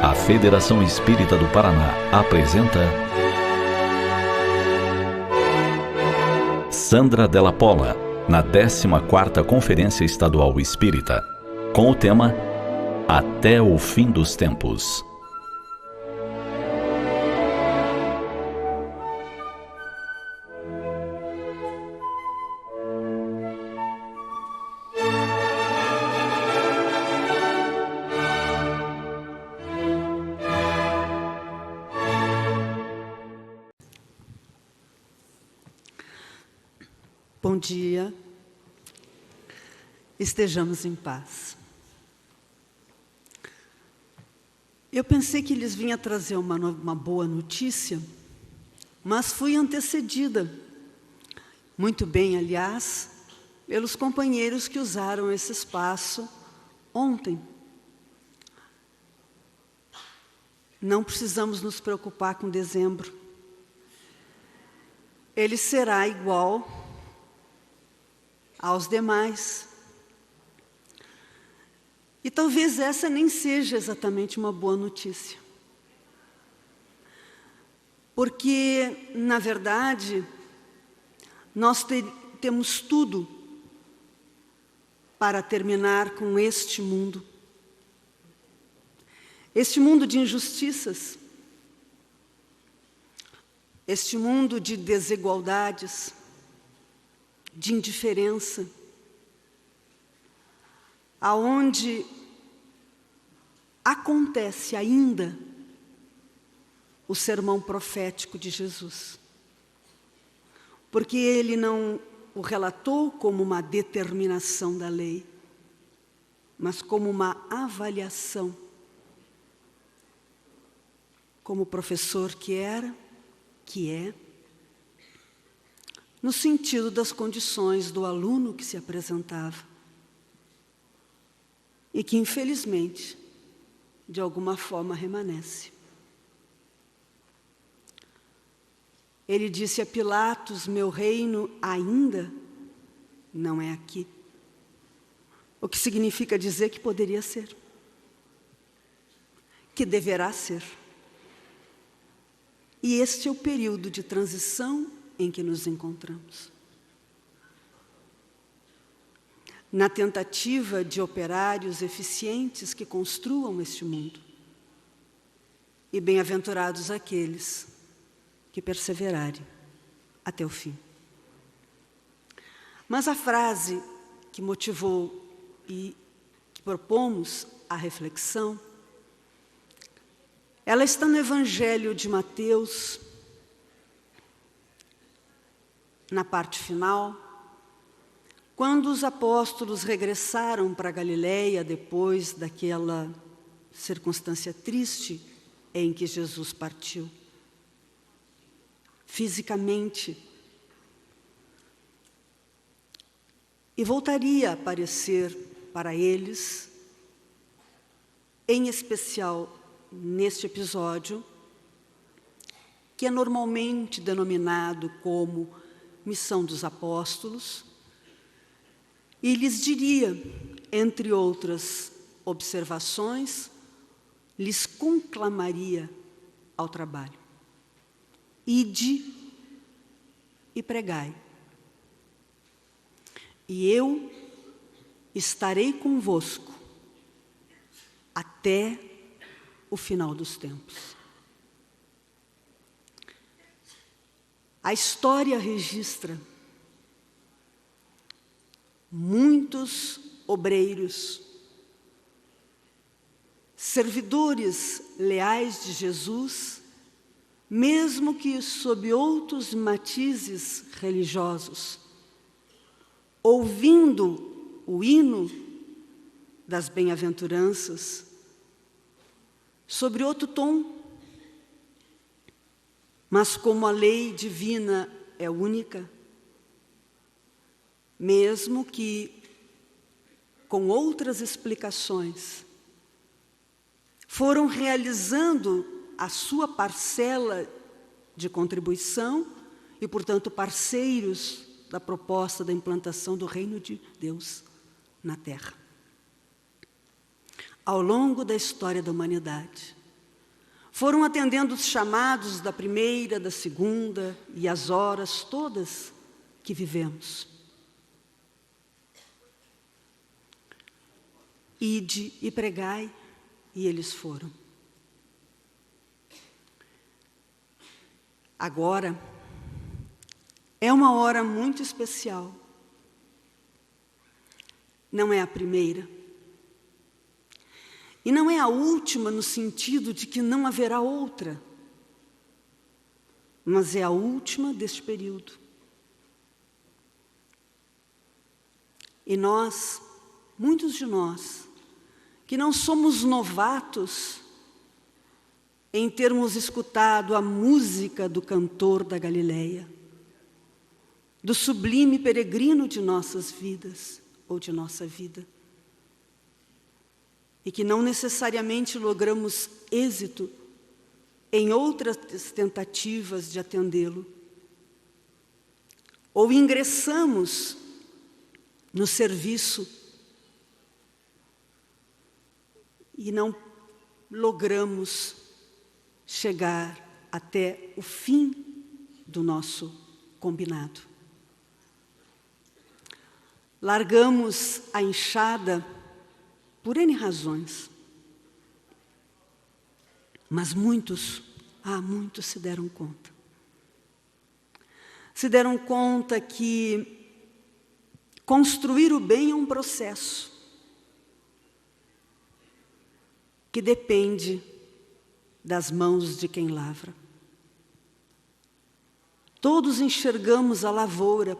A Federação Espírita do Paraná apresenta Sandra Della Polla, na 14ª Conferência Estadual Espírita, com o tema Até o Fim dos Tempos. Bom dia, estejamos em paz. Eu pensei que lhes vinha trazer uma boa notícia, mas fui antecedida, muito bem, aliás, pelos companheiros que usaram esse espaço ontem. Não precisamos nos preocupar com dezembro. Ele será igual aos demais. E talvez essa nem seja exatamente uma boa notícia. Porque, na verdade, nós temos tudo para terminar com este mundo. Este mundo de injustiças, este mundo de desigualdades, de indiferença, aonde acontece ainda o sermão profético de Jesus. Porque ele não o relatou como uma determinação da lei, mas como uma avaliação. Como professor que era, que é, no sentido das condições do aluno que se apresentava. E que, infelizmente, de alguma forma remanesce. Ele disse a Pilatos: meu reino ainda não é aqui. O que significa dizer que poderia ser. Que deverá ser. E este é o período de transição em que nos encontramos. Na tentativa de operários eficientes que construam este mundo. E bem-aventurados aqueles que perseverarem até o fim. Mas a frase que motivou e que propomos a reflexão, ela está no Evangelho de Mateus, na parte final, quando os apóstolos regressaram para Galileia depois daquela circunstância triste em que Jesus partiu, fisicamente, e voltaria a aparecer para eles, em especial neste episódio, que é normalmente denominado como Missão dos Apóstolos, e lhes diria, entre outras observações, lhes conclamaria ao trabalho. Ide e pregai. E eu estarei convosco até o final dos tempos. A história registra muitos obreiros, servidores leais de Jesus, mesmo que sob outros matizes religiosos, ouvindo o hino das bem-aventuranças, sobre outro tom, mas como a lei divina é única, mesmo que com outras explicações, foram realizando a sua parcela de contribuição e, portanto, parceiros da proposta da implantação do reino de Deus na Terra. Ao longo da história da humanidade, foram atendendo os chamados da primeira, da segunda e as horas todas que vivemos. Ide e pregai, e eles foram. Agora é uma hora muito especial. Não é a primeira. E não é a última no sentido de que não haverá outra. Mas é a última deste período. E nós, muitos de nós, que não somos novatos em termos escutado a música do cantor da Galileia, do sublime peregrino de nossas vidas, ou de nossa vida, e que não necessariamente logramos êxito em outras tentativas de atendê-lo, ou ingressamos no serviço e não logramos chegar até o fim do nosso combinado. Largamos a enxada por N razões, mas muitos se deram conta. Se deram conta que construir o bem é um processo que depende das mãos de quem lavra. Todos enxergamos a lavoura,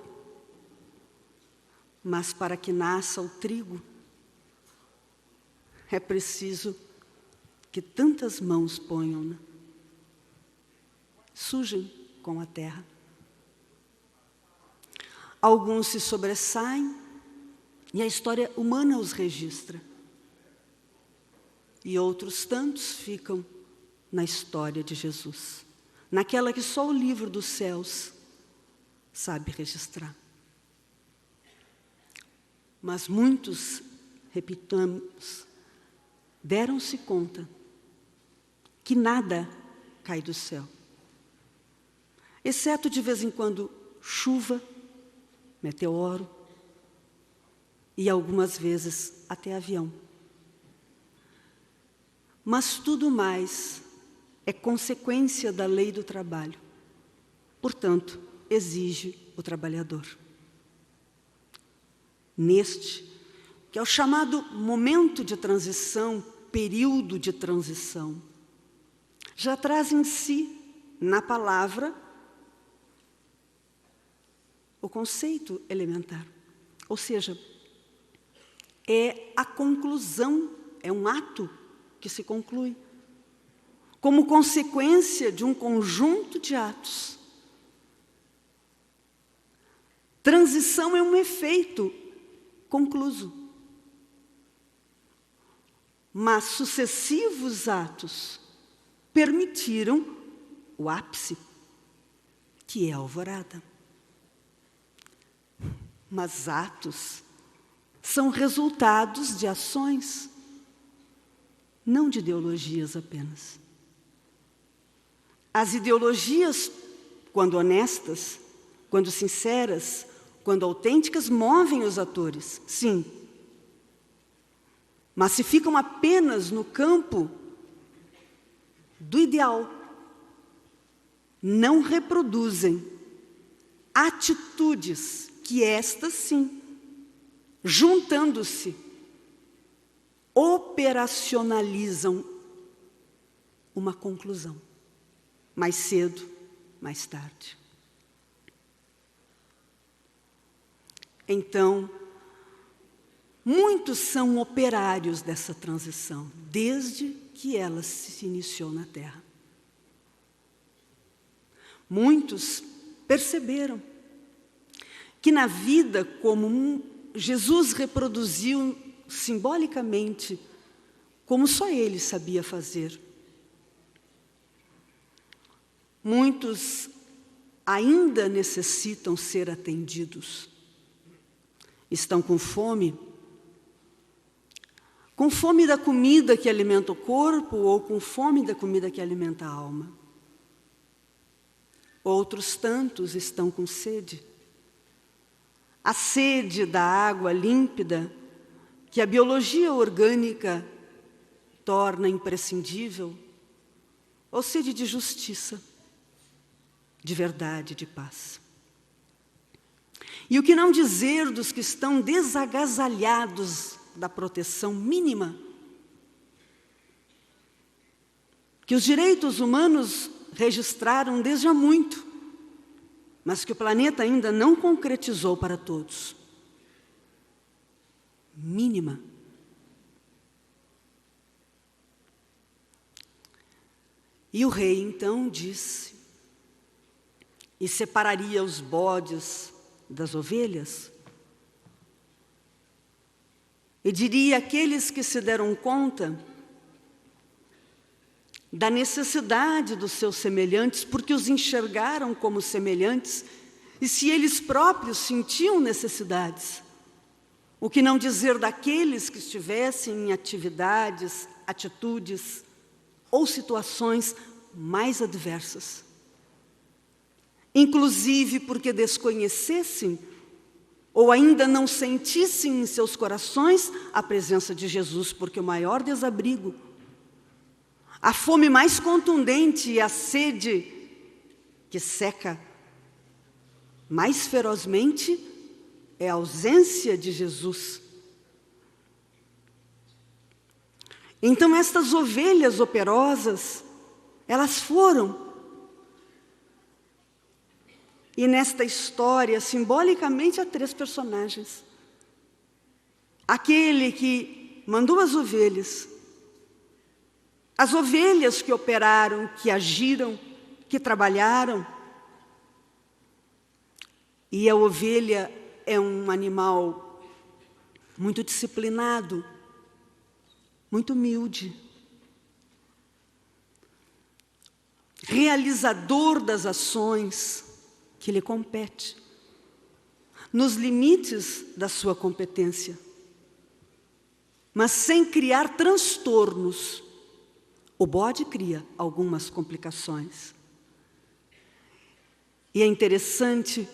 mas para que nasça o trigo, é preciso que tantas mãos ponham-na, sujem com a terra. Alguns se sobressaem e a história humana os registra. E outros tantos ficam na história de Jesus, naquela que só o livro dos céus sabe registrar. Mas muitos, repitamos, deram-se conta que nada cai do céu, exceto de vez em quando chuva, meteoro e algumas vezes até avião. Mas tudo mais é consequência da lei do trabalho. Portanto, exige o trabalhador. Neste, que é o chamado momento de transição, período de transição, já traz em si, na palavra, o conceito elementar. Ou seja, é a conclusão, é um ato que se conclui, como consequência de um conjunto de atos. Transição é um efeito concluso. Mas sucessivos atos permitiram o ápice, que é a alvorada. Mas atos são resultados de ações, não de ideologias apenas. As ideologias, quando honestas, quando sinceras, quando autênticas, movem os atores, sim. Mas se ficam apenas no campo do ideal, não reproduzem atitudes que estas, sim, juntando-se, operacionalizam uma conclusão, mais cedo, mais tarde. Então, muitos são operários dessa transição, desde que ela se iniciou na Terra. Muitos perceberam que na vida, como Jesus reproduziu simbolicamente, como só ele sabia fazer. Muitos ainda necessitam ser atendidos. Estão com fome? com fome da comida que alimenta o corpo ou com fome da comida que alimenta a alma. Outros tantos estão com sede. A sede da água límpida, que a biologia orgânica torna imprescindível, ou sede de justiça, de verdade, de paz. E o que não dizer dos que estão desagasalhados da proteção mínima que os direitos humanos registraram desde há muito, mas que o planeta ainda não concretizou para todos. Mínima. E o rei então disse, e separaria os bodes das ovelhas, e diria àqueles que se deram conta da necessidade dos seus semelhantes, porque os enxergaram como semelhantes, e se eles próprios sentiam necessidades, o que não dizer daqueles que estivessem em atividades, atitudes ou situações mais adversas, inclusive porque desconhecessem ou ainda não sentissem em seus corações a presença de Jesus, porque o maior desabrigo, a fome mais contundente e a sede que seca mais ferozmente é a ausência de Jesus. Então estas ovelhas operosas, elas foram. E nesta história, simbolicamente, há 3 personagens. Aquele que mandou as ovelhas que operaram, que agiram, que trabalharam. E a ovelha é um animal muito disciplinado, muito humilde, realizador das ações que lhe compete, nos limites da sua competência, mas sem criar transtornos. O bode cria algumas complicações. E é interessante,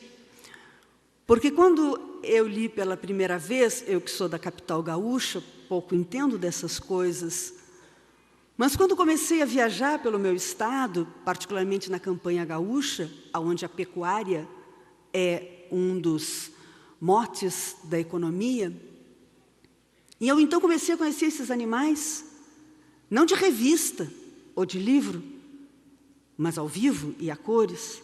porque quando eu li pela primeira vez, eu que sou da capital gaúcha, pouco entendo dessas coisas, mas quando comecei a viajar pelo meu estado, particularmente na campanha gaúcha, onde a pecuária é um dos motes da economia, e eu então comecei a conhecer esses animais, não de revista ou de livro, mas ao vivo e a cores.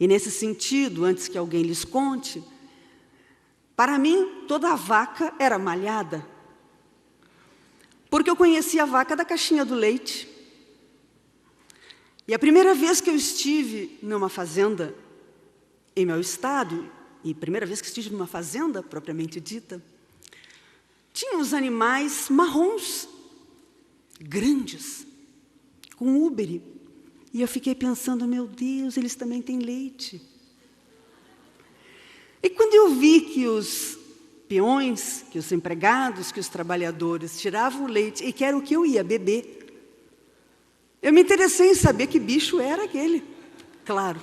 E nesse sentido, antes que alguém lhes conte, para mim toda a vaca era malhada, porque eu conhecia a vaca da caixinha do leite. E a primeira vez que eu estive numa fazenda em meu estado, e a primeira vez que estive numa fazenda propriamente dita, tinha os animais marrons, grandes, com úbere. E eu fiquei pensando, meu Deus, eles também têm leite. E quando eu vi que os peões, que os empregados, que os trabalhadores tiravam o leite, e que era o que eu ia beber, eu me interessei em saber que bicho era aquele, claro.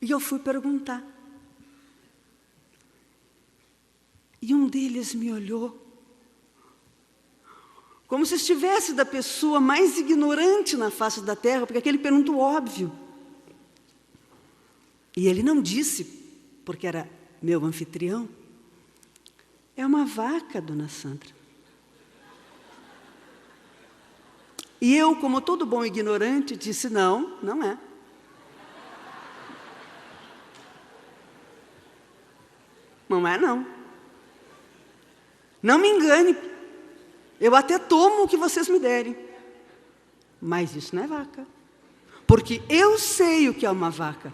E eu fui perguntar. E um deles me olhou, como se estivesse da pessoa mais ignorante na face da terra, porque aquele pergunto óbvio. E ele não disse, porque era meu anfitrião, é uma vaca, dona Sandra. E eu, como todo bom ignorante, disse, não, não é. Não é, não. Não me engane. Eu até tomo o que vocês me derem, mas isso não é vaca, porque eu sei o que é uma vaca.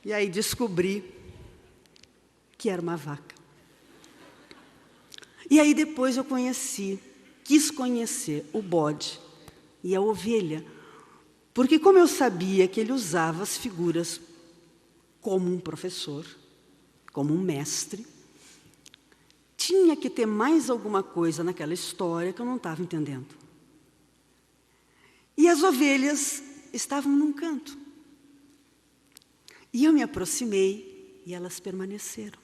E aí descobri que era uma vaca. E aí depois eu quis conhecer o bode e a ovelha, porque como eu sabia que ele usava as figuras como um professor, como um mestre, tinha que ter mais alguma coisa naquela história que eu não estava entendendo. E as ovelhas estavam num canto. E eu me aproximei e elas permaneceram.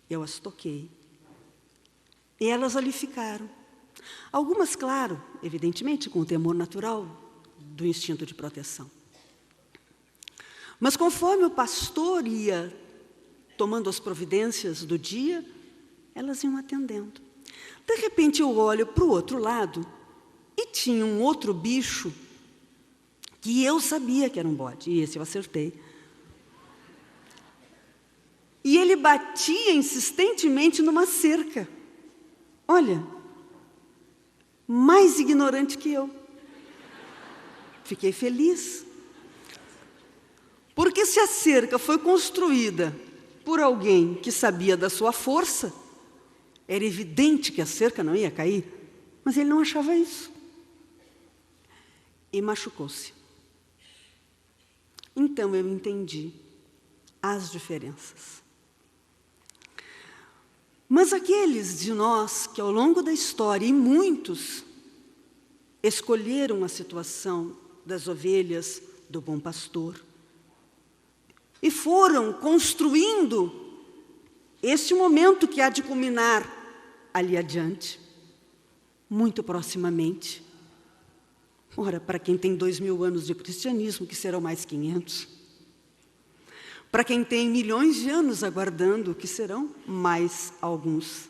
Eu as toquei. E elas ali ficaram. Algumas, claro, evidentemente, com o temor natural do instinto de proteção. Mas conforme o pastor ia tomando as providências do dia, elas iam atendendo. De repente eu olho para o outro lado e tinha um outro bicho que eu sabia que era um bode, e esse eu acertei. E ele batia insistentemente numa cerca. Olha, mais ignorante que eu. Fiquei feliz. Porque se a cerca foi construída por alguém que sabia da sua força, era evidente que a cerca não ia cair, mas ele não achava isso. E machucou-se. Então eu entendi as diferenças. Mas aqueles de nós que ao longo da história, e muitos, escolheram a situação das ovelhas do bom pastor, e foram construindo este momento que há de culminar ali adiante, muito proximamente. Ora, para quem tem 2000 anos de cristianismo, que serão mais 500. Para quem tem milhões de anos aguardando, que serão mais alguns.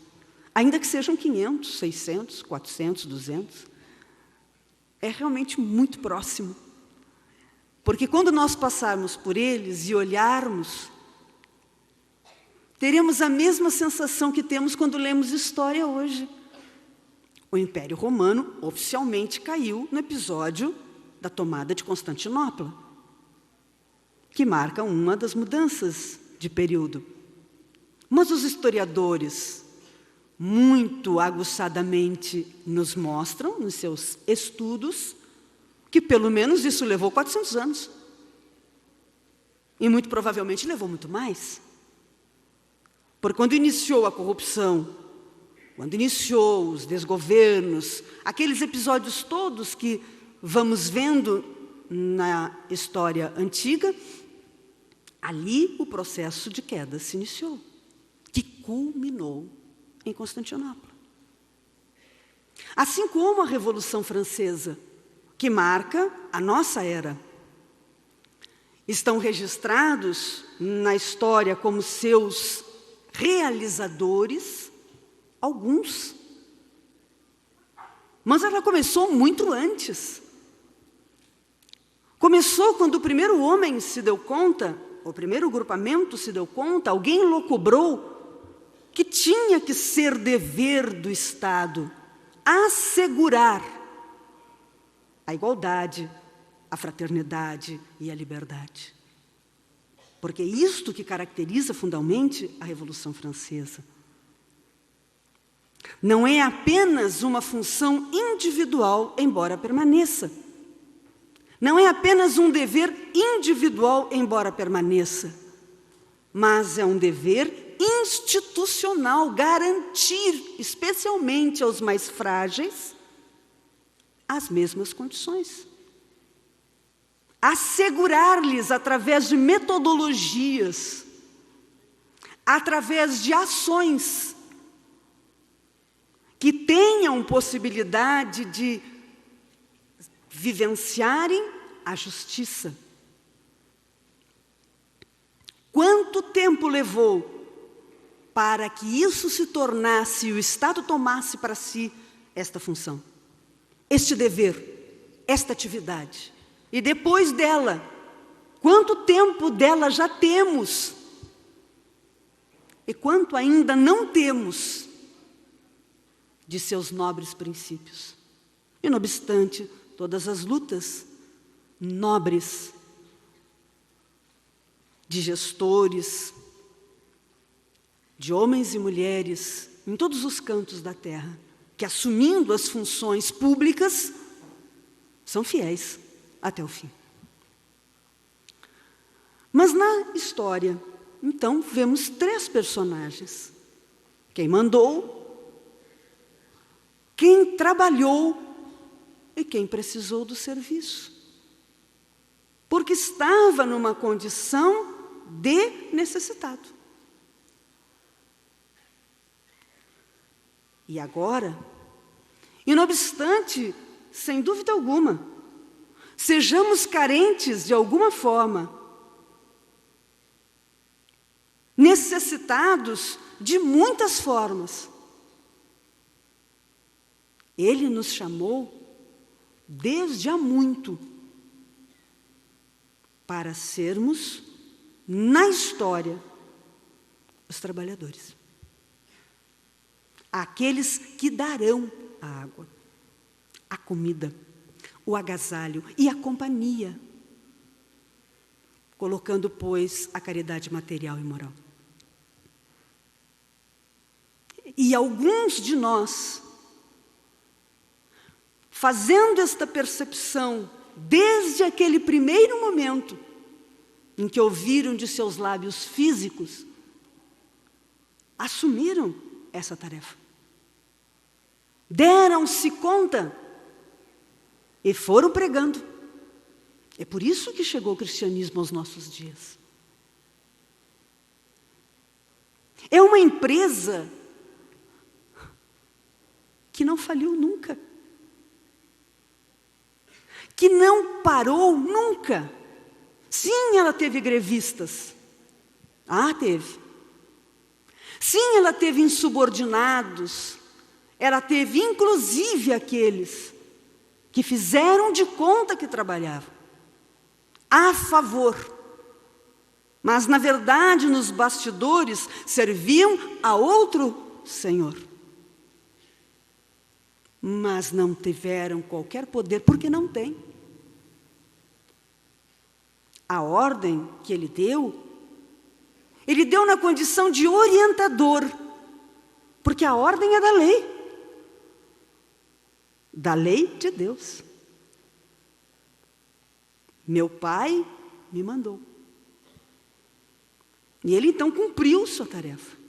Ainda que sejam 500, 600, 400, 200. É realmente muito próximo. Porque quando nós passarmos por eles e olharmos, teremos a mesma sensação que temos quando lemos história hoje. O Império Romano oficialmente caiu no episódio da tomada de Constantinopla, que marca uma das mudanças de período. Mas os historiadores, muito aguçadamente, nos mostram, nos seus estudos, que pelo menos isso levou 400 anos. E muito provavelmente levou muito mais. Porque quando iniciou a corrupção, quando iniciou os desgovernos, aqueles episódios todos que vamos vendo na história antiga, ali o processo de queda se iniciou, que culminou em Constantinopla. Assim como a Revolução Francesa, que marca a nossa era. Estão registrados na história como seus realizadores, alguns. Mas ela começou muito antes. Começou quando o primeiro homem se deu conta, o primeiro grupamento se deu conta, alguém locubrou que tinha que ser dever do Estado assegurar a igualdade, a fraternidade e a liberdade. Porque é isto que caracteriza fundamentalmente a Revolução Francesa. Não é apenas uma função individual, embora permaneça. Não é apenas um dever individual, embora permaneça. Mas é um dever institucional, garantir, especialmente aos mais frágeis, as mesmas condições. Assegurar-lhes, através de metodologias, através de ações, que tenham possibilidade de vivenciarem a justiça. Quanto tempo levou para que isso se tornasse, o Estado tomasse para si esta função? Este dever, esta atividade. E depois dela, quanto tempo dela já temos? E quanto ainda não temos de seus nobres princípios? E não obstante todas as lutas nobres de gestores, de homens e mulheres em todos os cantos da terra, que assumindo as funções públicas, são fiéis até o fim. Mas na história, então, vemos 3 personagens. Quem mandou, quem trabalhou e quem precisou do serviço. Porque estava numa condição de necessitado. E agora, e não obstante, sem dúvida alguma, sejamos carentes de alguma forma, necessitados de muitas formas, Ele nos chamou desde há muito para sermos, na história, os trabalhadores. Aqueles que darão a água, a comida, o agasalho e a companhia, colocando, pois, a caridade material e moral. E alguns de nós, fazendo esta percepção desde aquele primeiro momento em que ouviram de seus lábios físicos, assumiram essa tarefa. Deram-se conta e foram pregando. É por isso que chegou o cristianismo aos nossos dias. É uma empresa que não faliu nunca, que não parou nunca. Sim, ela teve grevistas. Teve. Sim, ela teve insubordinados. Ela teve, inclusive, aqueles que fizeram de conta que trabalhavam a favor. Mas, na verdade, nos bastidores, serviam a outro senhor. Mas não tiveram qualquer poder, porque não tem. A ordem que ele deu na condição de orientador, porque a ordem é da lei de Deus. Meu Pai me mandou. E ele então cumpriu sua tarefa.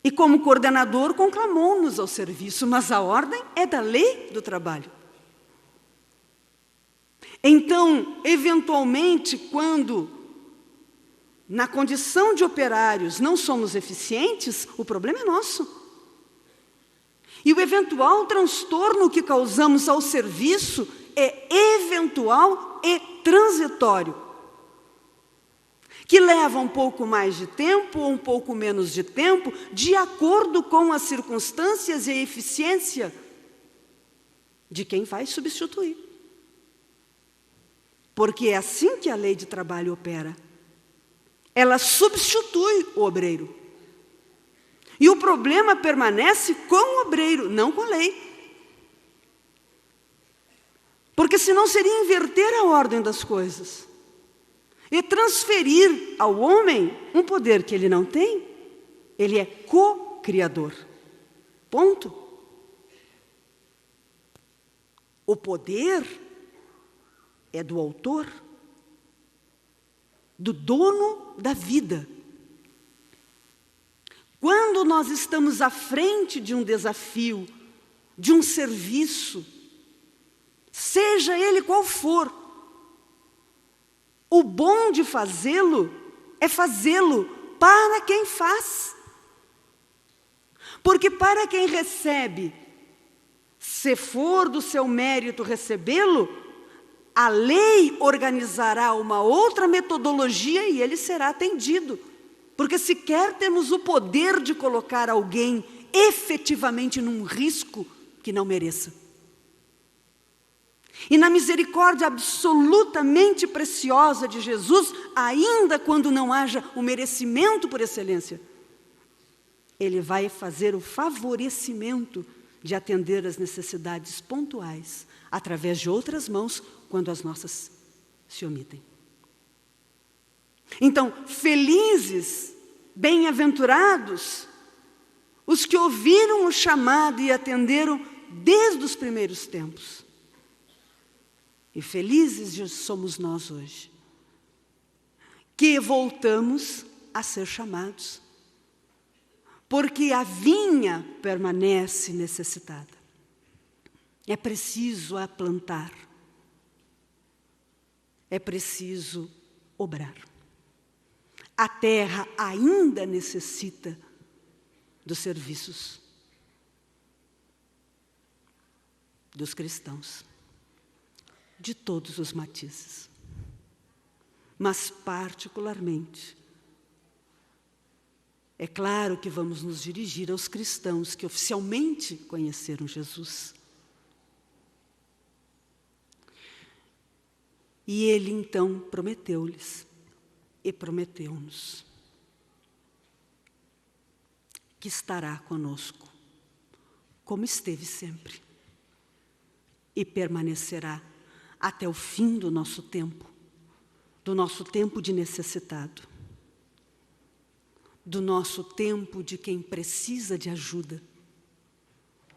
E como coordenador conclamou-nos ao serviço, mas a ordem é da lei do trabalho. Então, eventualmente, quando na condição de operários não somos eficientes, o problema é nosso. E o eventual transtorno que causamos ao serviço é eventual e transitório, que leva um pouco mais de tempo ou um pouco menos de tempo, de acordo com as circunstâncias e a eficiência de quem vai substituir. Porque é assim que a lei de trabalho opera. Ela substitui o obreiro. E o problema permanece com o obreiro, não com a lei. Porque senão seria inverter a ordem das coisas e transferir ao homem um poder que ele não tem. Ele é co-criador. Ponto. O poder é do autor, do dono da vida. Quando nós estamos à frente de um desafio, de um serviço, seja ele qual for, o bom de fazê-lo é fazê-lo para quem faz. Porque para quem recebe, se for do seu mérito recebê-lo, a lei organizará uma outra metodologia e ele será atendido. Porque sequer temos o poder de colocar alguém efetivamente num risco que não mereça. E na misericórdia absolutamente preciosa de Jesus, ainda quando não haja o merecimento por excelência, Ele vai fazer o favorecimento de atender às necessidades pontuais, através de outras mãos, quando as nossas se omitem. Então, felizes, bem-aventurados, os que ouviram o chamado e atenderam desde os primeiros tempos. E felizes somos nós hoje, que voltamos a ser chamados. Porque a vinha permanece necessitada. É preciso a plantar. É preciso obrar. A terra ainda necessita dos serviços dos cristãos, de todos os matizes, mas particularmente, é claro que vamos nos dirigir aos cristãos que oficialmente conheceram Jesus. E ele então prometeu-lhes e prometeu-nos que estará conosco, como esteve sempre, e permanecerá até o fim do nosso tempo de necessitado, do nosso tempo de quem precisa de ajuda,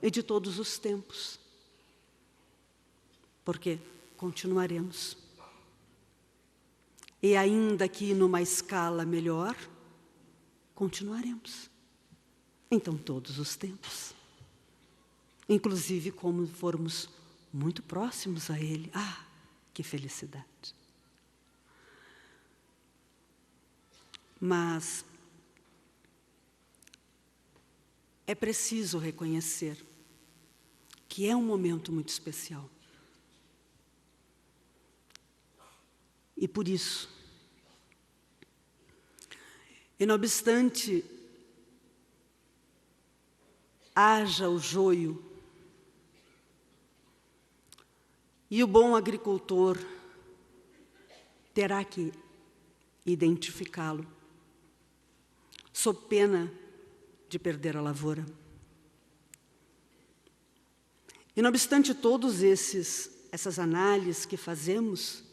e de todos os tempos, porque continuaremos. E ainda que numa escala melhor, continuaremos. Então, todos os tempos. Inclusive, como formos muito próximos a Ele. Ah, que felicidade! Mas é preciso reconhecer que é um momento muito especial. E por isso, e não obstante haja o joio, e o bom agricultor terá que identificá-lo, sob pena de perder a lavoura. E não obstante todos essas análises que fazemos,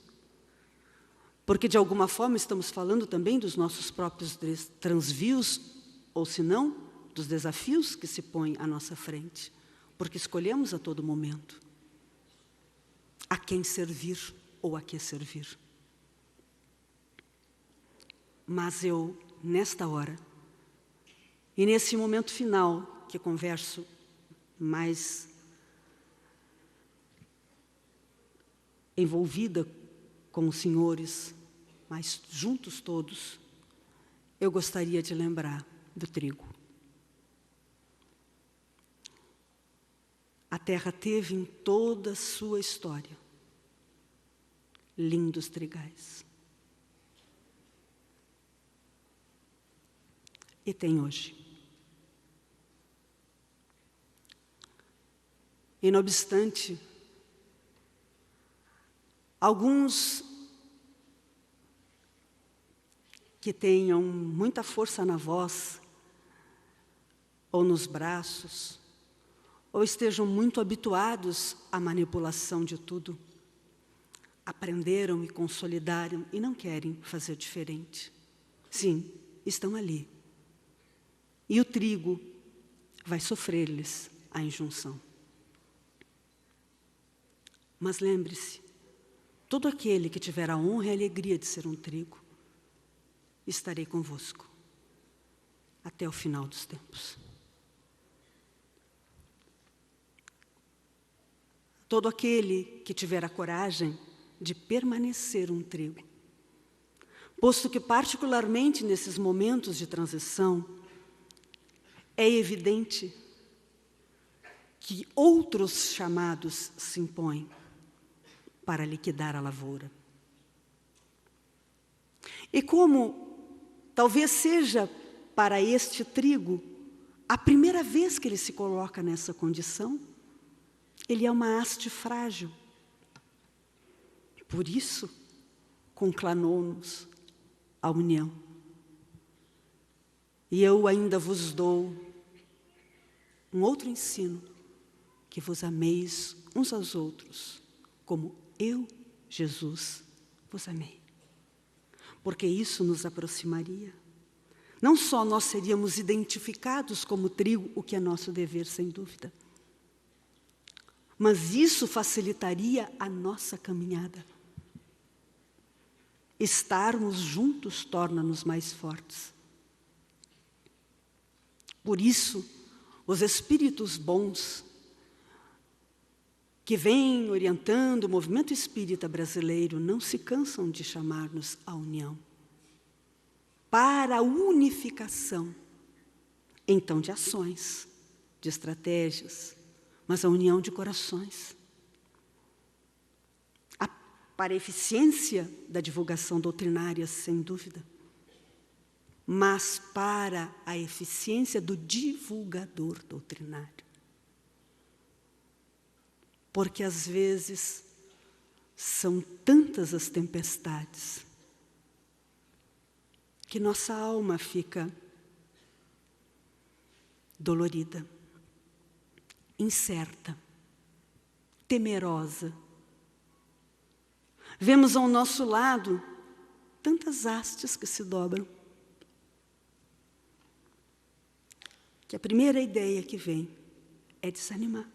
porque de alguma forma estamos falando também dos nossos próprios transvios, ou se não, dos desafios que se põem à nossa frente, porque escolhemos a todo momento a quem servir ou a que servir. Mas eu, nesta hora, e nesse momento final, que converso mais envolvida com os senhores, mas juntos todos, eu gostaria de lembrar do trigo. A terra teve em toda a sua história lindos trigais. E tem hoje. E não obstante, alguns que tenham muita força na voz, ou nos braços, ou estejam muito habituados à manipulação de tudo, aprenderam e consolidaram e não querem fazer diferente. Sim, estão ali. E o trigo vai sofrer-lhes a injunção. Mas lembre-se, todo aquele que tiver a honra e a alegria de ser um trigo, estarei convosco até o final dos tempos. Todo aquele que tiver a coragem de permanecer um trigo, posto que particularmente nesses momentos de transição, é evidente que outros chamados se impõem para liquidar a lavoura. E como talvez seja para este trigo a primeira vez que ele se coloca nessa condição, ele é uma haste frágil. Por isso, conclamou-nos a união. E eu ainda vos dou um outro ensino, que vos ameis uns aos outros, como eu, Jesus, vos amei. Porque isso nos aproximaria. Não só nós seríamos identificados como trigo, o que é nosso dever, sem dúvida, mas isso facilitaria a nossa caminhada. Estarmos juntos torna-nos mais fortes. Por isso, os espíritos bons que vêm orientando o movimento espírita brasileiro não se cansam de chamar-nos à união, para a unificação, então de ações, de estratégias, mas a união de corações. Para a eficiência da divulgação doutrinária, sem dúvida, mas para a eficiência do divulgador doutrinário. Porque, às vezes, são tantas as tempestades que nossa alma fica dolorida, incerta, temerosa. Vemos ao nosso lado tantas hastes que se dobram, que a primeira ideia que vem é desanimar.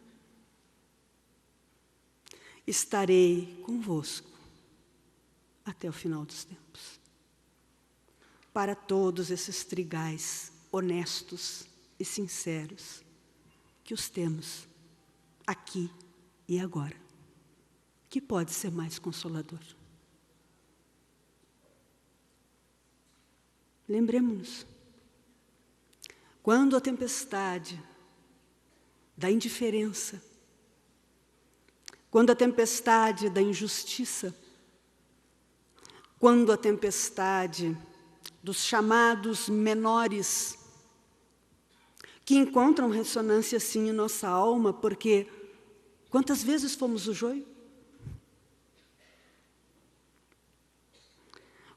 Estarei convosco até o final dos tempos. Para todos esses trigais honestos e sinceros que os temos aqui e agora. Que pode ser mais consolador? Lembremos-nos, quando a tempestade da indiferença, quando a tempestade da injustiça, quando a tempestade dos chamados menores, que encontram ressonância sim em nossa alma, porque quantas vezes fomos o joio?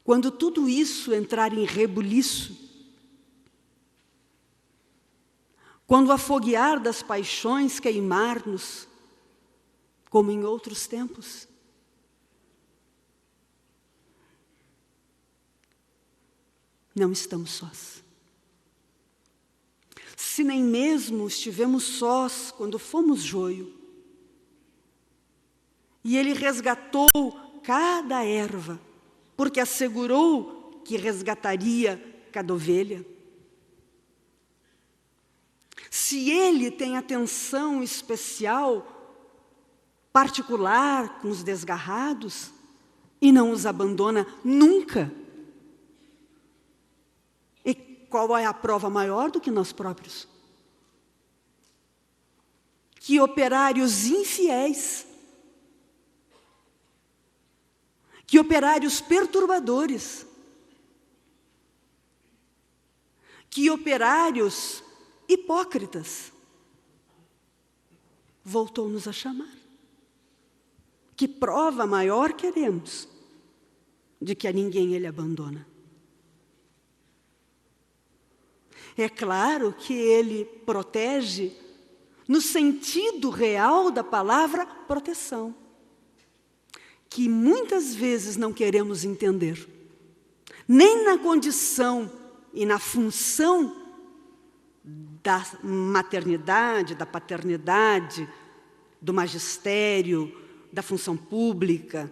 Quando tudo isso entrar em rebuliço, quando o afoguear das paixões queimar-nos, como em outros tempos, não estamos sós. Se nem mesmo estivemos sós quando fomos joio, e Ele resgatou cada erva, porque assegurou que resgataria cada ovelha. Se Ele tem atenção especial, particular com os desgarrados, e não os abandona nunca, e qual é a prova maior do que nós próprios? Que operários infiéis, que operários perturbadores, que operários hipócritas, voltou-nos a chamar. Que prova maior queremos de que a ninguém Ele abandona? É claro que Ele protege no sentido real da palavra proteção, que muitas vezes não queremos entender, nem na condição e na função da maternidade, da paternidade, do magistério, da função pública,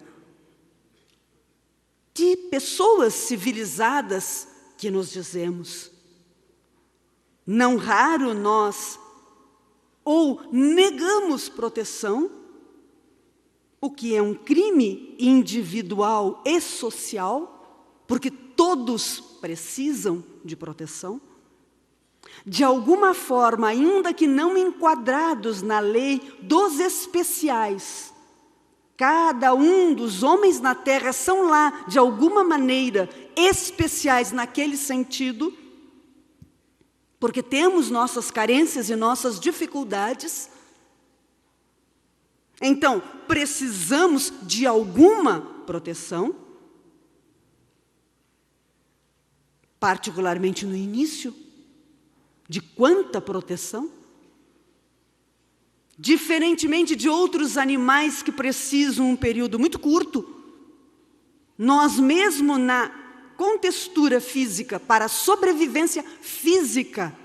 de pessoas civilizadas que nos dizemos. Não raro nós ou negamos proteção, o que é um crime individual e social, porque todos precisam de proteção, de alguma forma, ainda que não enquadrados na lei dos especiais. Cada um dos homens na terra são lá, de alguma maneira, especiais naquele sentido, porque temos nossas carências e nossas dificuldades. Então, precisamos de alguma proteção, particularmente no início. De quanta proteção? Diferentemente de outros animais que precisam um período muito curto, nós mesmo na contextura física, para a sobrevivência física,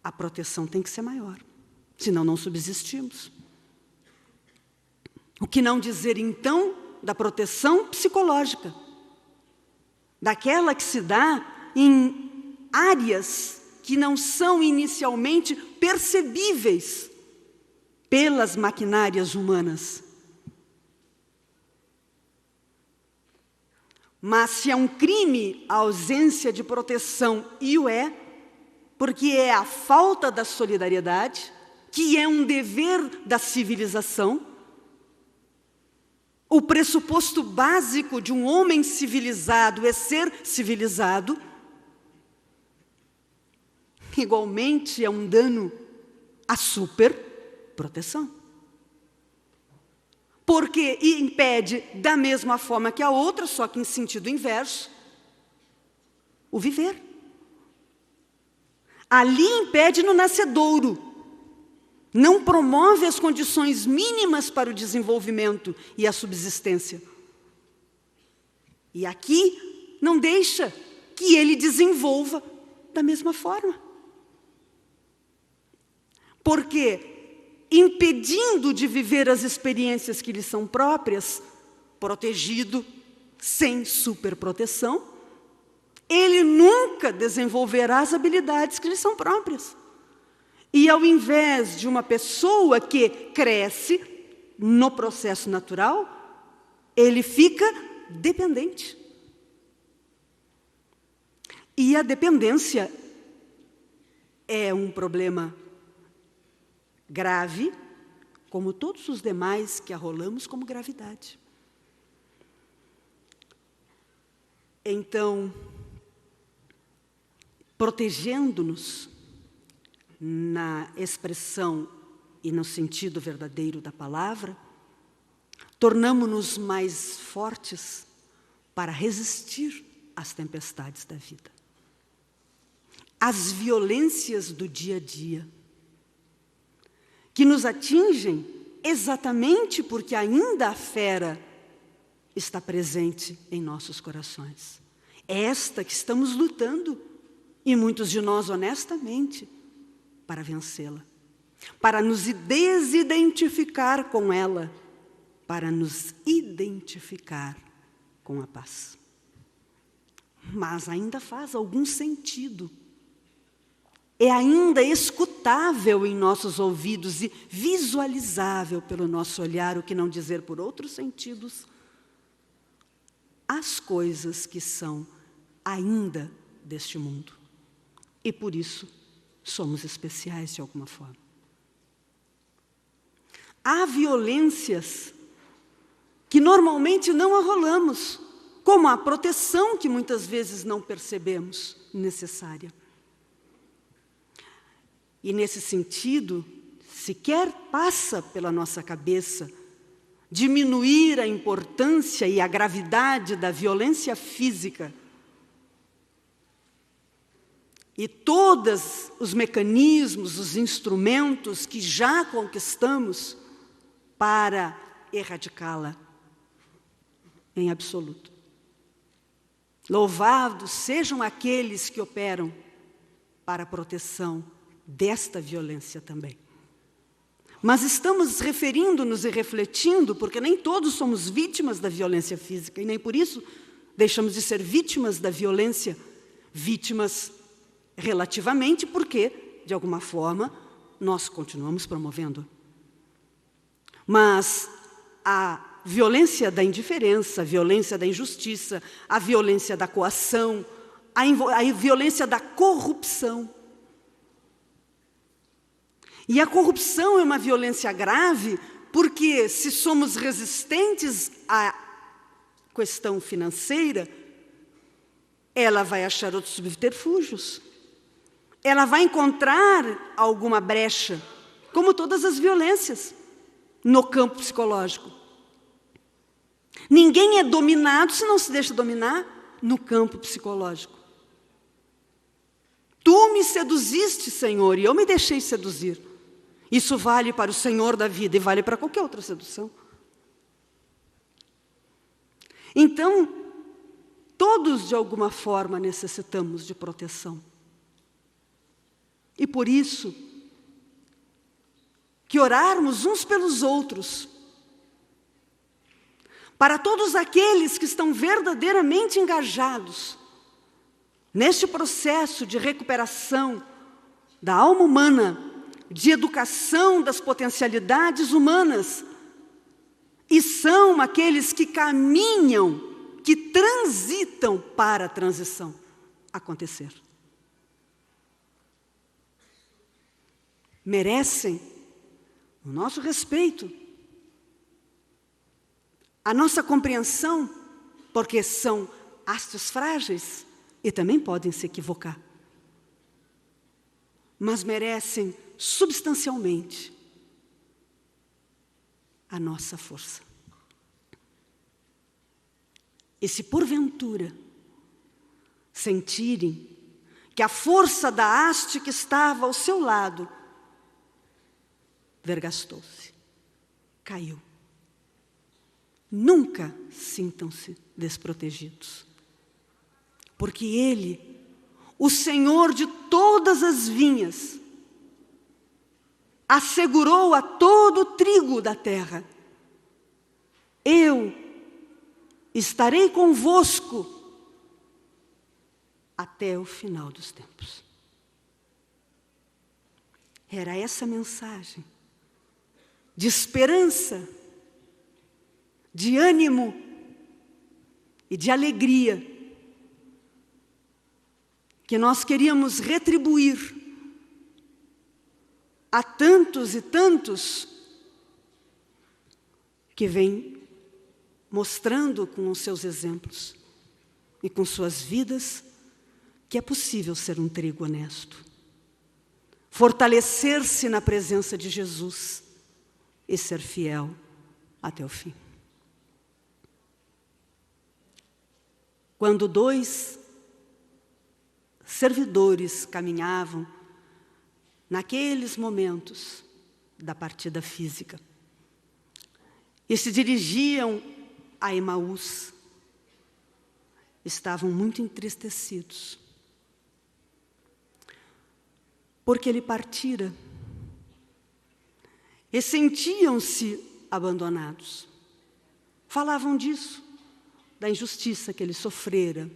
a proteção tem que ser maior, senão não subsistimos. O que não dizer então da proteção psicológica, daquela que se dá em áreas que não são inicialmente percebíveis pelas maquinárias humanas. Mas se é um crime a ausência de proteção, e o é, porque é a falta da solidariedade, que é um dever da civilização, o pressuposto básico de um homem civilizado é ser civilizado, igualmente é um dano à superproteção. Porque impede, da mesma forma que a outra, só que em sentido inverso, o viver. Ali impede no nascedouro, não promove as condições mínimas para o desenvolvimento e a subsistência. E aqui não deixa que ele desenvolva da mesma forma. Porque impedindo de viver as experiências que lhe são próprias, protegido, sem superproteção, ele nunca desenvolverá as habilidades que lhe são próprias. E ao invés de uma pessoa que cresce no processo natural, ele fica dependente. E a dependência é um problema grave, como todos os demais que arrolamos como gravidade. Então, protegendo-nos na expressão e no sentido verdadeiro da palavra, tornamo-nos mais fortes para resistir às tempestades da vida, às violências do dia a dia, que nos atingem exatamente porque ainda a fera está presente em nossos corações. É esta que estamos lutando, e muitos de nós honestamente, para vencê-la, para nos desidentificar com ela, para nos identificar com a paz. Mas ainda faz algum sentido. É ainda escutável em nossos ouvidos e visualizável pelo nosso olhar, o que não dizer por outros sentidos, as coisas que são ainda deste mundo. E por isso somos especiais de alguma forma. Há violências que normalmente não arrolamos, como a proteção que muitas vezes não percebemos necessária. E nesse sentido, sequer passa pela nossa cabeça diminuir a importância e a gravidade da violência física e todos os mecanismos, os instrumentos que já conquistamos para erradicá-la em absoluto. Louvados sejam aqueles que operam para a proteção desta violência também. Mas estamos referindo-nos e refletindo, porque nem todos somos vítimas da violência física, e nem por isso deixamos de ser vítimas da violência, vítimas relativamente, porque, de alguma forma, nós continuamos promovendo. Mas a violência da indiferença, a violência da injustiça, a violência da coação, a violência da corrupção. E a corrupção é uma violência grave, porque se somos resistentes à questão financeira, ela vai achar outros subterfúgios. Ela vai encontrar alguma brecha, como todas as violências, no campo psicológico. Ninguém é dominado se não se deixa dominar no campo psicológico. Tu me seduziste, Senhor, e eu me deixei seduzir. Isso vale para o Senhor da vida e vale para qualquer outra sedução. Então, todos de alguma forma necessitamos de proteção. E por isso, que orarmos uns pelos outros, para todos aqueles que estão verdadeiramente engajados neste processo de recuperação da alma humana, de educação das potencialidades humanas, e são aqueles que caminham, que transitam para a transição acontecer. Merecem o nosso respeito, a nossa compreensão, porque são hastes frágeis e também podem se equivocar. Mas merecem substancialmente a nossa força. E se porventura sentirem que a força da haste que estava ao seu lado vergastou-se, caiu, nunca sintam-se desprotegidos, porque Ele, o Senhor de todas as vinhas, assegurou a todo o trigo da terra: eu estarei convosco até o final dos tempos. Era essa mensagem de esperança, de ânimo e de alegria que nós queríamos retribuir a tantos e tantos que vêm mostrando com os seus exemplos e com suas vidas que é possível ser um trigo honesto, fortalecer-se na presença de Jesus e ser fiel até o fim. Quando 2 servidores caminhavam naqueles momentos da partida física e se dirigiam a Emaús, estavam muito entristecidos, porque ele partira, e sentiam-se abandonados. Falavam disso, da injustiça que ele sofrera,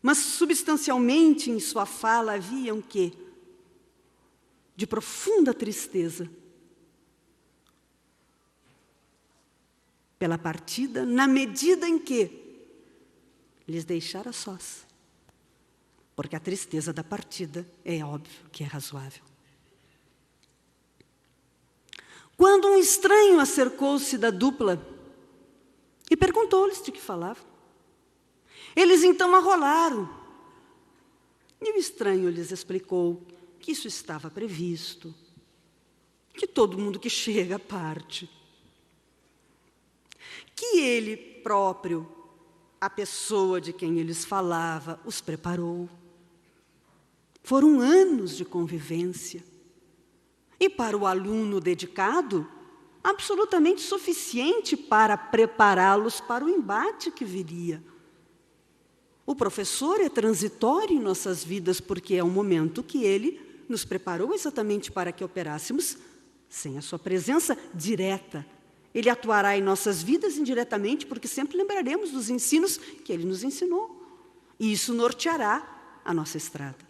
mas substancialmente em sua fala havia um quê? De profunda tristeza pela partida, na medida em que lhes deixara sós, porque a tristeza da partida é óbvio que é razoável. Quando um estranho acercou-se da dupla e perguntou-lhes de que falavam, eles então arrolaram. E o estranho lhes explicou que isso estava previsto, que todo mundo que chega parte, que ele próprio, a pessoa de quem eles falavam, os preparou. Foram anos de convivência. E para o aluno dedicado, absolutamente suficiente para prepará-los para o embate que viria. O professor é transitório em nossas vidas, porque é um momento que ele nos preparou exatamente para que operássemos sem a sua presença direta. Ele atuará em nossas vidas indiretamente, porque sempre lembraremos dos ensinos que ele nos ensinou. E isso norteará a nossa estrada.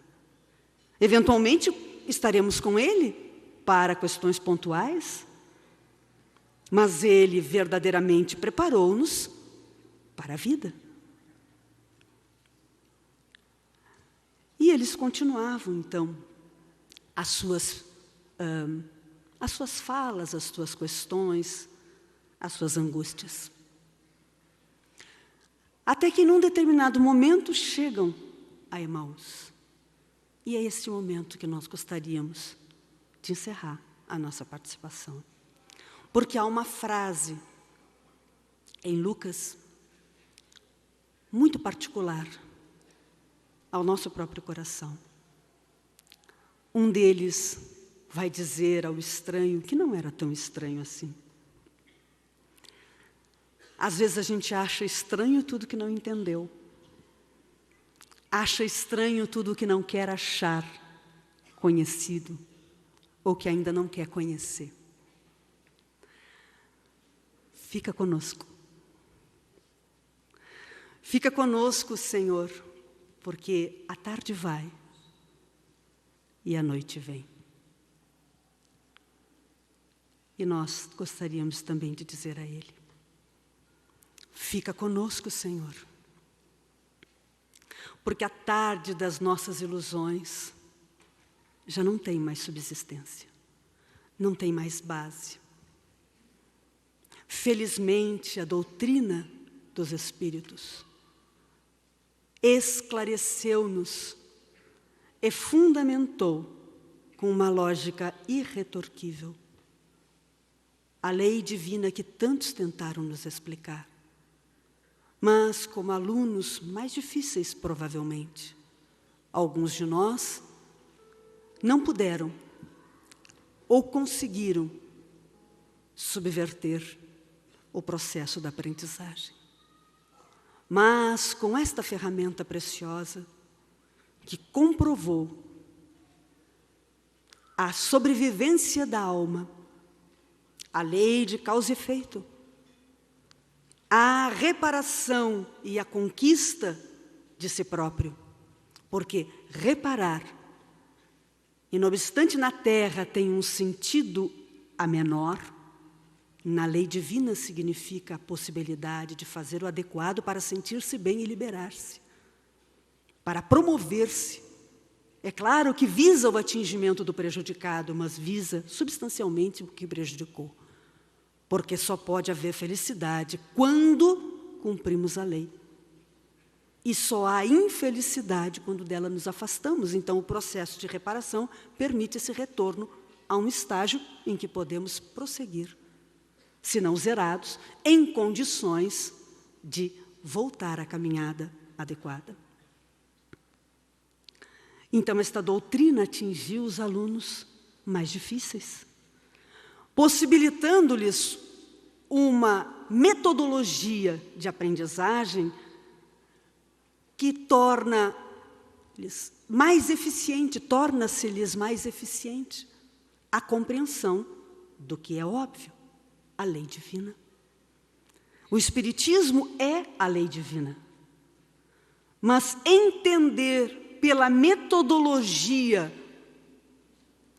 Eventualmente, estaremos com ele para questões pontuais, mas ele verdadeiramente preparou-nos para a vida. E eles continuavam, então, as suas falas, as suas questões, as suas angústias. Até que, num determinado momento, chegam a Emaús. E é esse momento que nós gostaríamos de encerrar a nossa participação. Porque há uma frase em Lucas muito particular ao nosso próprio coração. Um deles vai dizer ao estranho, que não era tão estranho assim. Às vezes a gente acha estranho tudo que não entendeu. Acha estranho tudo o que não quer achar conhecido, ou que ainda não quer conhecer. Fica conosco, Fica conosco, Senhor, porque a tarde vai e a noite vem. E nós gostaríamos também de dizer a Ele: fica conosco, Senhor, porque a tarde das nossas ilusões já não tem mais subsistência, não tem mais base. Felizmente, a doutrina dos Espíritos esclareceu-nos e fundamentou com uma lógica irretorquível a lei divina que tantos tentaram nos explicar, mas como alunos mais difíceis, provavelmente. Alguns de nós não puderam ou conseguiram subverter o processo da aprendizagem. Mas com esta ferramenta preciosa, que comprovou a sobrevivência da alma, a lei de causa e efeito, a reparação e a conquista de si próprio, porque reparar, e não obstante na Terra tem um sentido a menor, na lei divina significa a possibilidade de fazer o adequado para sentir-se bem e liberar-se, para promover-se. É claro que visa o atingimento do prejudicado, mas visa substancialmente o que prejudicou. Porque só pode haver felicidade quando cumprimos a lei. E só há infelicidade quando dela nos afastamos. Então, o processo de reparação permite esse retorno a um estágio em que podemos prosseguir, se não zerados, em condições de voltar à caminhada adequada. Então, esta doutrina atingiu os alunos mais difíceis, possibilitando-lhes uma metodologia de aprendizagem que torna-lhes mais eficiente, torna-se-lhes mais eficiente a compreensão do que é óbvio, a lei divina. O Espiritismo é a lei divina, mas entender pela metodologia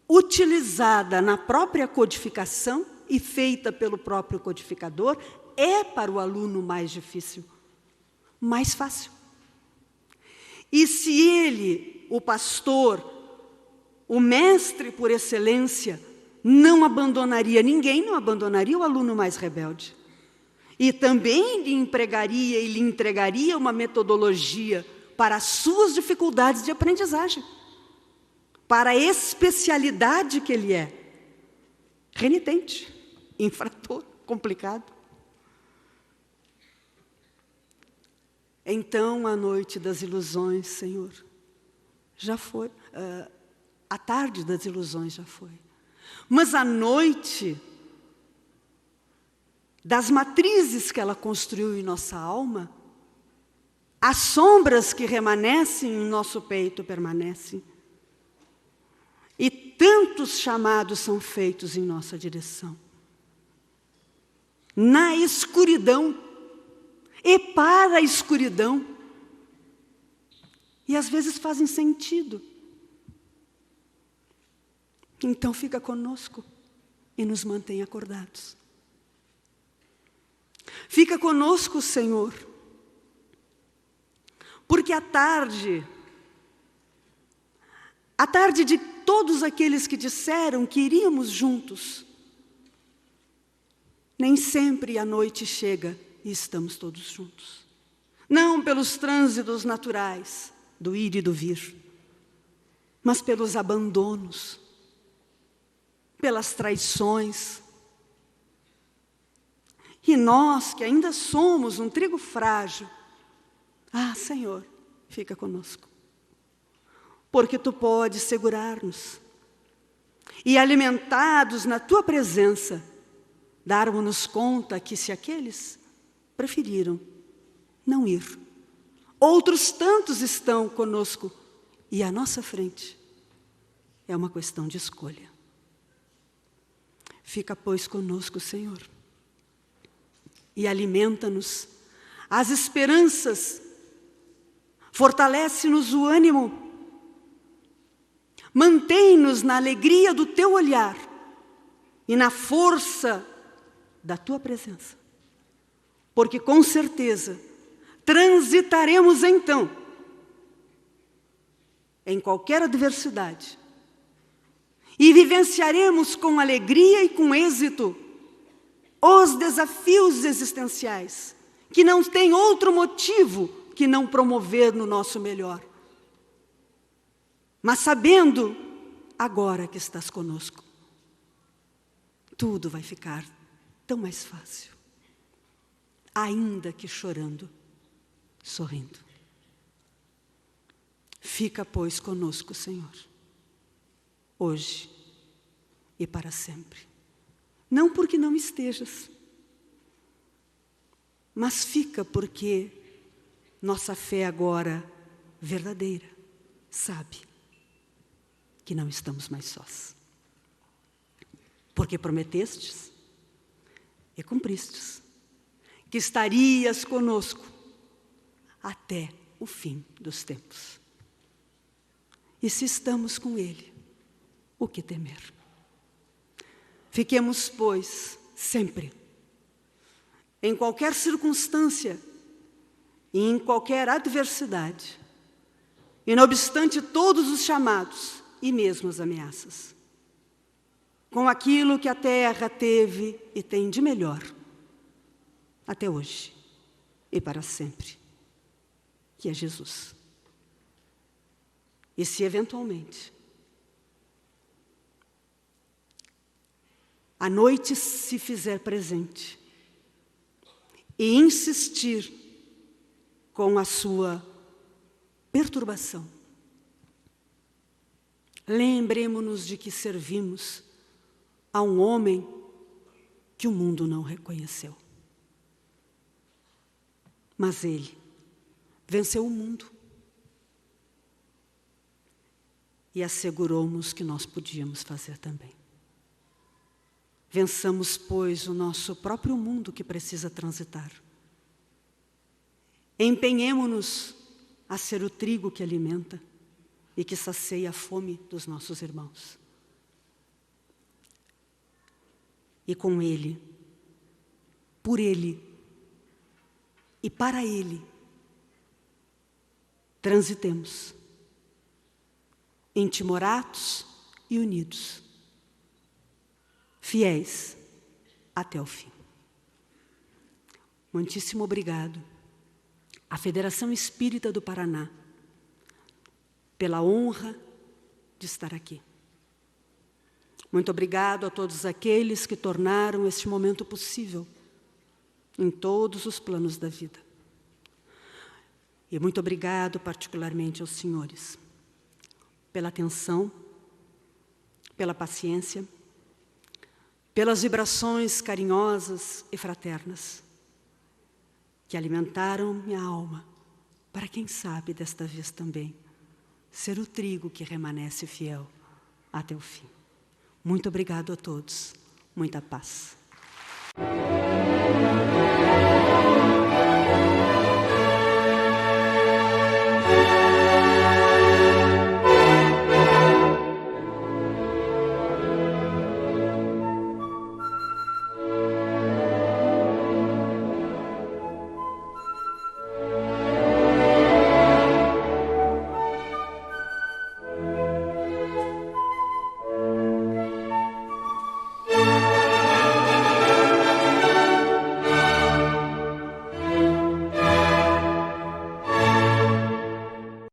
utilizada na própria codificação e feita pelo próprio codificador é para o aluno mais difícil, mais fácil. E se ele, o pastor, o mestre por excelência, não abandonaria ninguém, não abandonaria o aluno mais rebelde. E também lhe empregaria e lhe entregaria uma metodologia para as suas dificuldades de aprendizagem, para a especialidade que ele é. Renitente, infrator, complicado. Então, a noite das ilusões, Senhor, já foi. A tarde das ilusões já foi. Mas a noite das matrizes que ela construiu em nossa alma, as sombras que remanescem em nosso peito permanecem. E tantos chamados são feitos em nossa direção. Na escuridão e para a escuridão. E às vezes fazem sentido. Então fica conosco e nos mantém acordados. Fica conosco, Senhor, porque a tarde de todos aqueles que disseram que iríamos juntos, nem sempre a noite chega e estamos todos juntos. Não pelos trânsitos naturais do ir e do vir, mas pelos abandonos, pelas traições. E nós, que ainda somos um trigo frágil, Senhor, fica conosco. Porque Tu podes segurar-nos. E alimentados na Tua presença, darmos-nos conta que se aqueles preferiram não ir, outros tantos estão conosco e à nossa frente. É uma questão de escolha. Fica, pois, conosco, Senhor, e alimenta-nos as esperanças, fortalece-nos o ânimo, mantém-nos na alegria do teu olhar e na força da tua presença. Porque com certeza transitaremos então em qualquer adversidade e vivenciaremos com alegria e com êxito os desafios existenciais, que não têm outro motivo que não promover no nosso melhor. Mas sabendo agora que estás conosco, tudo vai ficar tão mais fácil, ainda que chorando, sorrindo. Fica, pois, conosco, Senhor, hoje e para sempre. Não porque não estejas, mas fica porque nossa fé agora verdadeira sabe que não estamos mais sós. Porque prometestes e cumpristes que estarias conosco até o fim dos tempos. E se estamos com Ele, o que temer? Fiquemos, pois, sempre, em qualquer circunstância e em qualquer adversidade, e não obstante todos os chamados e mesmo as ameaças, com aquilo que a terra teve e tem de melhor, até hoje e para sempre, que é Jesus. E se eventualmente a noite se fizer presente e insistir com a sua perturbação, lembremo-nos de que servimos a um homem que o mundo não reconheceu. Mas ele venceu o mundo e assegurou-nos que nós podíamos fazer também. Vençamos, pois, o nosso próprio mundo que precisa transitar. Empenhemo-nos a ser o trigo que alimenta e que sacia a fome dos nossos irmãos. E com Ele, por Ele e para Ele, transitemos, intimorados e unidos, fiéis até o fim. Muitíssimo obrigado à Federação Espírita do Paraná pela honra de estar aqui. Muito obrigado a todos aqueles que tornaram este momento possível em todos os planos da vida. E muito obrigado particularmente aos senhores pela atenção, pela paciência, pelas vibrações carinhosas e fraternas que alimentaram minha alma para, quem sabe, desta vez também, ser o trigo que permanece fiel até o fim. Muito obrigado a todos. Muita paz.